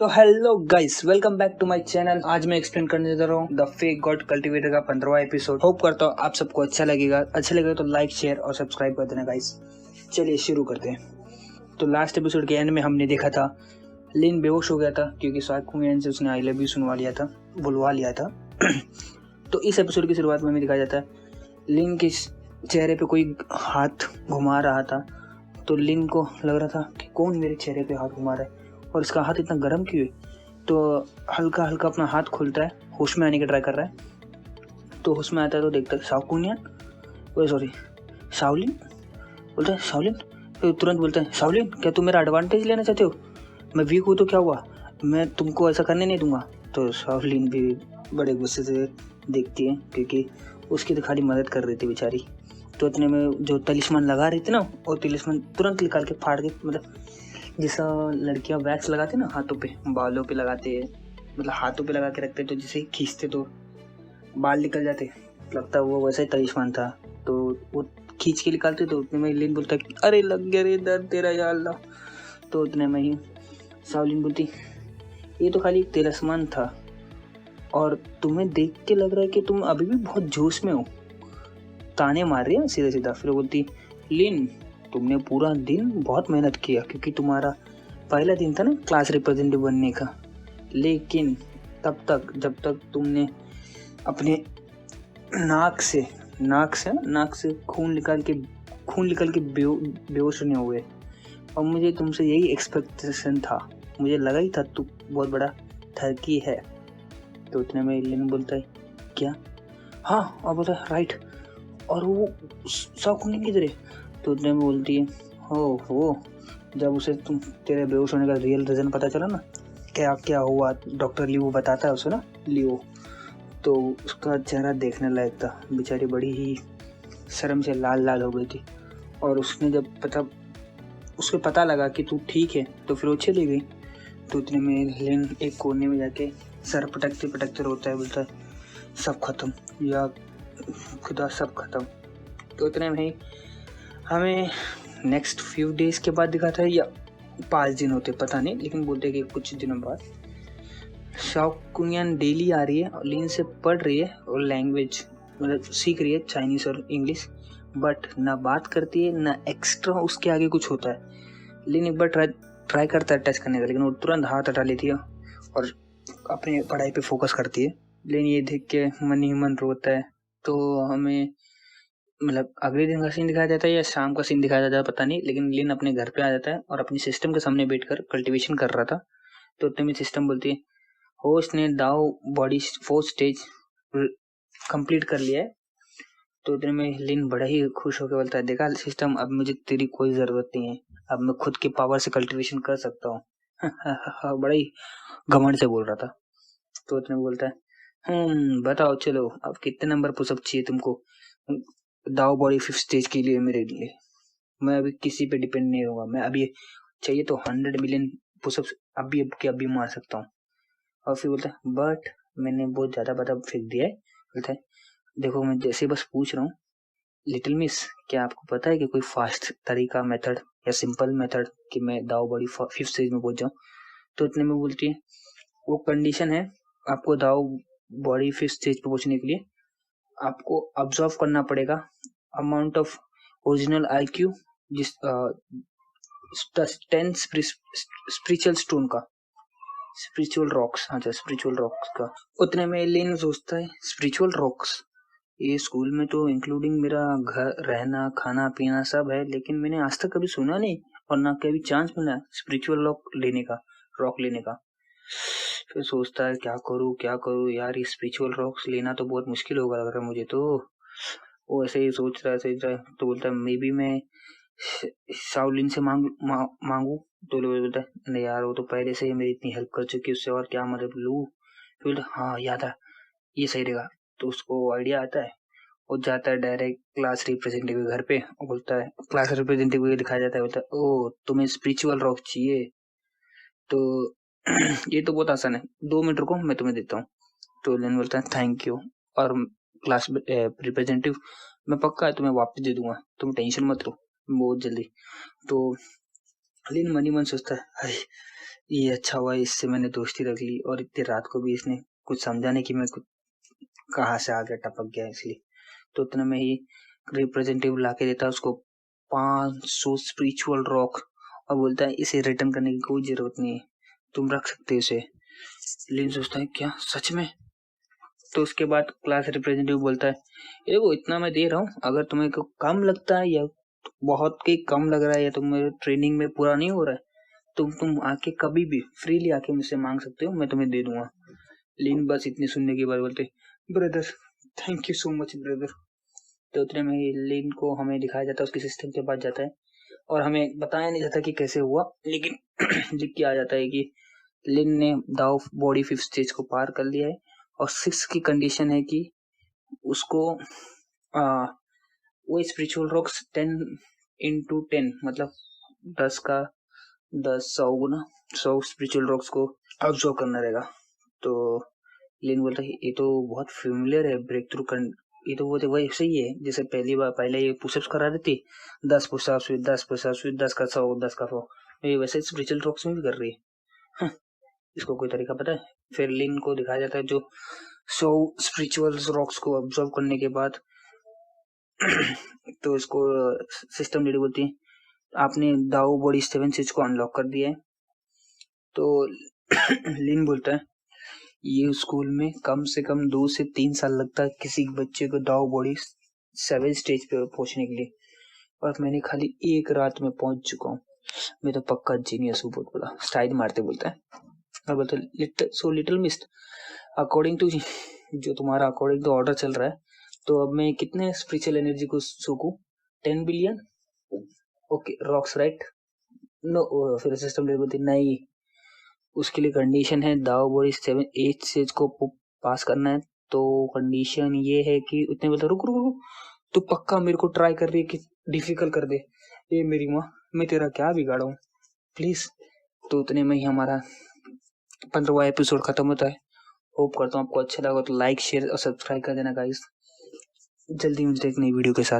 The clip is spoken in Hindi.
तो hello guys, welcome back to my channel. आज मैं एक्सप्लेन करने जा रहा हूँ द फेक गॉड कल्टिवेटर का 15वां एपिसोड। होप करता हूँ आप सबको अच्छा लगेगा तो लाइक शेयर और सब्सक्राइब कर देना गाइस। चलिए शुरू करते हैं। तो लास्ट एपिसोड के एंड में हमने देखा था लिन बेहोश हो गया था क्योंकि साकुमियन से उसने आई लव यू बुलवा लिया था। तो इस एपिसोड की शुरुआत में हमें दिखाया जाता है लिन के चेहरे पे कोई हाथ घुमा रहा था। तो लिन को लग रहा था कि कौन मेरे चेहरे पे हाथ घुमा रहा है और इसका हाथ इतना गर्म क्यों है। तो हल्का हल्का अपना हाथ खोलता है, होश में आने का ट्राई कर रहा है। तो होश में आता है तो देखता है शाओलिन। बोलता है शाओलिन। तो तुरंत बोलता है शाओलिन, क्या तुम मेरा एडवांटेज लेना चाहते हो? मैं वीक हूँ तो क्या हुआ, मैं तुमको ऐसा करने नहीं दूंगा। तो शाओलिन भी बड़े गुस्से से देखती है क्योंकि उसकी तो खाली मदद कर रही थी बेचारी। तो इतने में जो तलिस्मान लगा रही थी ना, वो तलिस्मान तुरंत निकाल के फाड़ के, मतलब जैसा लड़कियां वैक्स लगाते ना हाथों पे, बालों पे लगाते हैं, मतलब हाथों पे लगा के रखते तो जिसे खींचते तो बाल निकल जाते, लगता वो वैसा ही तलिस्मान था। तो वो खींच के निकालते तो उतने में लिन बोलता कि अरे लग गया रे दर्द तेरा या अल्लाह। तो उतने में ही सावलिन बोलती ये तो खाली एक तलिस्मान था और तुम्हें देख के लग रहा है कि तुम अभी भी बहुत जोश में हो। ताने मार रही है सीधा सीधा। फिर बोलती लिन, तुमने पूरा दिन बहुत मेहनत किया क्योंकि तुम्हारा पहला दिन था ना क्लास रिप्रेजेंटेटिव बनने का, लेकिन तब तक जब तक तुमने अपने नाक से खून निकाल के बेहोश नहीं हुए। और मुझे तुमसे यही एक्सपेक्टेशन था, मुझे लगा ही था तू बहुत बड़ा ठरकी है। तो उतने में लिन बोलता है क्या? हाँ, और बोलता है राइट। और वो शौक किधर है? तो उतने में बोलती है हो जब उसे तेरे बेहोश होने का रियल रीजन पता चला ना, क्या क्या हुआ, डॉक्टर लियो बताता है उसे ना, लियो। तो उसका चेहरा देखने लायक था, बेचारी बड़ी ही शर्म से लाल लाल हो गई थी। और उसने जब उसको पता लगा कि तू ठीक है तो फिर वो चली गई। तो उतने में लिन एक कोने में जाके सर पटकते रोता है, बोलता है सब खत्म या खुदा, सब खत्म। तो उतने में ही हमें नेक्स्ट फ्यू डेज के बाद दिखाता है, या 5 दिन होते पता नहीं, लेकिन बोलते कि कुछ दिनों बाद शाओकुनियन डेली आ रही है और लिन से पढ़ रही है और लैंग्वेज मतलब सीख रही है, चाइनीज और इंग्लिश, बट ना बात करती है ना एक्स्ट्रा उसके आगे कुछ होता है। लिन एक बार ट्राई करता है टच करने का, लेकिन वो तुरंत हाथ हटा लेती है और अपनी पढ़ाई पे फोकस करती है। लिन ये देख के मन ही मन रोता है। तो हमें मतलब अगले दिन का सीन दिखाया जाता है या शाम का सीन दिखाया जाता है पता नहीं, लेकिन लिन अपने घर पे आ जाता है और अपनी सिस्टम के सामने बैठकर कल्टीवेशन कर रहा था। तो उतने में सिस्टम बोलती है होस्ट ने दाओ बॉडी 4 स्टेज कंप्लीट कर लिया है। तो उतने में लिन बड़ा ही खुश होकर बोलता है देखा सिस्टम, अब मुझे तेरी कोई जरूरत नहीं है, अब मैं खुद के पावर से कल्टीवेशन कर सकता हूँ। बड़ा ही घमंड से बोल रहा था। तो उतने में बोलता है बताओ चलो अब कितने नंबर पुशअप चाहिए तुमको दाओ बॉडी 5th स्टेज के लिए? मेरे लिए मैं अभी किसी पे डिपेंड नहीं होगा, मैं अभी चाहिए तो 100 मिलियन पुशअप्स अभी अब के अभी मार सकता हूँ। और फिर बोलता है बट मैंने बहुत ज़्यादा बता फेंक दिया है। बोलता है देखो मैं जैसे बस पूछ रहा हूँ लिटिल मिस, क्या आपको पता है कि कोई फास्ट तरीका मेथड या सिंपल मेथड कि मैं दाओ बॉडी 5th स्टेज में पहुंच जाऊँ? तो इतने में बोलती है वो कंडीशन है, आपको दाओ बॉडी 5th स्टेज पे पहुंचने के लिए आपको ऑब्जर्व करना पड़ेगा अमाउंट ऑफ ओरिजिनल IQ जिस 10 स्पिरिचुअल स्टोन का, स्पिरिचुअल रॉक्स, हाँ स्पिरिचुअल रॉक्स का। उतने में लिन सोचता है स्पिरिचुअल रॉक्स, ये स्कूल में तो इंक्लूडिंग मेरा घर रहना खाना पीना सब है, लेकिन मैंने आज तक कभी सुना नहीं और ना कभी चांस मिला स्पिरिचुअल रॉक लेने का। फिर सोचता है क्या करूँ यार, ये स्पिरिचुअल रॉक्स लेना तो बहुत मुश्किल होगा लग रहा है मुझे। तो वो ऐसे ही सोच रहा है तो बोलता है मे बी मैं शाओलिन से मांगू। तो लोग बोलता है नहीं यार, वो तो पहले से ही मेरी इतनी हेल्प कर चुकी है, उससे और क्या मदद लूँ? फिर बोलता हाँ याद है, ये सही रहेगा। तो उसको आइडिया आता है, वो जाता है डायरेक्ट क्लास रिप्रेजेंटेटिव के घर पे और बोलता है, क्लास रिप्रेजेंटेटिव को दिखाया जाता है, बोलता है ओ तुम्हें स्पिरिचुअल रॉक चाहिए तो ये तो बहुत आसान है, 2 मिनट रुको मैं तुम्हें देता हूँ। तो लेन बोलता है थैंक यू, और क्लास रिप्रेजेंटेटिव मैं पक्का तुम्हें वापस दे दूंगा, तुम टेंशन मत लो बहुत जल्दी। तो लेन मन ही मन सोचता है ये अच्छा हुआ, इससे मैंने दोस्ती रख ली और इतनी रात को भी इसने कुछ समझा नहीं कि मैं कुछ कहाँ से आ गया, टपक गया इसलिए। तो उतने में ही रिप्रेजेंटेटिव ला के देता है उसको 500 स्पिरिचुअल रॉक और बोलता है इसे रिटर्न करने की कोई जरूरत नहीं है, तुम रख सकते हो इसे। लिन सोचता है क्या सच में? तो उसके बाद क्लास रिप्रेजेंटेटिव बोलता है ये वो इतना मैं दे रहा हूँ, अगर तुम्हें को कम लगता है या बहुत के कम लग रहा है या तुम्हें ट्रेनिंग में पूरा नहीं हो रहा है, तुम आके कभी भी फ्रीली आके मुझसे मांग सकते हो, मैं तुम्हें दे दूंगा। लिन बस इतनी सुनने के बाद बोलते brother thank you so much brother. तो उतने में ही लिन को हमें दिखाया जाता है, उसके सिस्टम के पास जाता है और हमें बताया नहीं जाता कि कैसे हुआ, लेकिन लिख के आ जाता है कि लिन ने दाव बॉडी 5th स्टेज को पार कर लिया है और 6 की कंडीशन है कि उसको वो स्पिरिचुअल रॉक्स 10 into 10 मतलब 10 का 10 100 गुना 100 स्पिरिचुअल रॉक्स को ऑब्जर्व करना रहेगा। तो लिन बोलता है ये तो बहुत फेमिलियर है ब्रेक थ्रू कर, ये तो वो वही सही है जैसे पहली बार पहले ये पुशअप्स करा देती 10 पुशअप्स विद 10 पुशअप्स विद 10 का 100 10 का 100, ये वैसे स्पिरिचुअल रॉक्स में भी कर रही है। हाँ, इसको कोई तरीका पता है? फिर लिन को दिखाया जाता है जो 100 स्पिरिचुअल रॉक्स को ऑब्जर्व करने के बाद तो इसको सिस्टम लीडर बोलती है आपने दाओ बॉडी 7 स्टेज को अनलॉक कर दिया है। तो लिन बोलता है ये स्कूल में कम से कम 2 से 3 साल लगता है किसी बच्चे को दाओ बॉडी 7 स्टेज पे पहुंचने के लिए, और मैंने खाली 1 रात में पहुंच चुका हूँ, मैं तो पक्का जीनियस हूँ। बहुत बड़ा स्टाइल मारते बोलता है और बोलता है so little mist according to जो तुम्हारा अकॉर्डिंग टू ऑर्डर चल रहा है, तो अब मैं कितने स्पिरिचुअल एनर्जी को सूखूं? 10 billion? Okay rocks right? No. फिर सिस्टम लेवल बोलती नहीं, उसके लिए कंडीशन है दाव बॉडी 7 8 स्टेज को पास करना है। तो कंडीशन ये है कि उतने बोलते रुक रुक रुक, तू पक्का मेरे को ट्राई कर रही है कि डिफिकल्ट कर दे? ये मेरी माँ, मैं तेरा क्या बिगाड़ा हूँ प्लीज। तो उतने में ही हमारा 15वां एपिसोड खत्म होता है। होप करता हूँ आपको अच्छा लगा तो लाइक शेयर और सब्सक्राइब कर देना गाइस। जल्दी मिलते हैं एक नई वीडियो के साथ।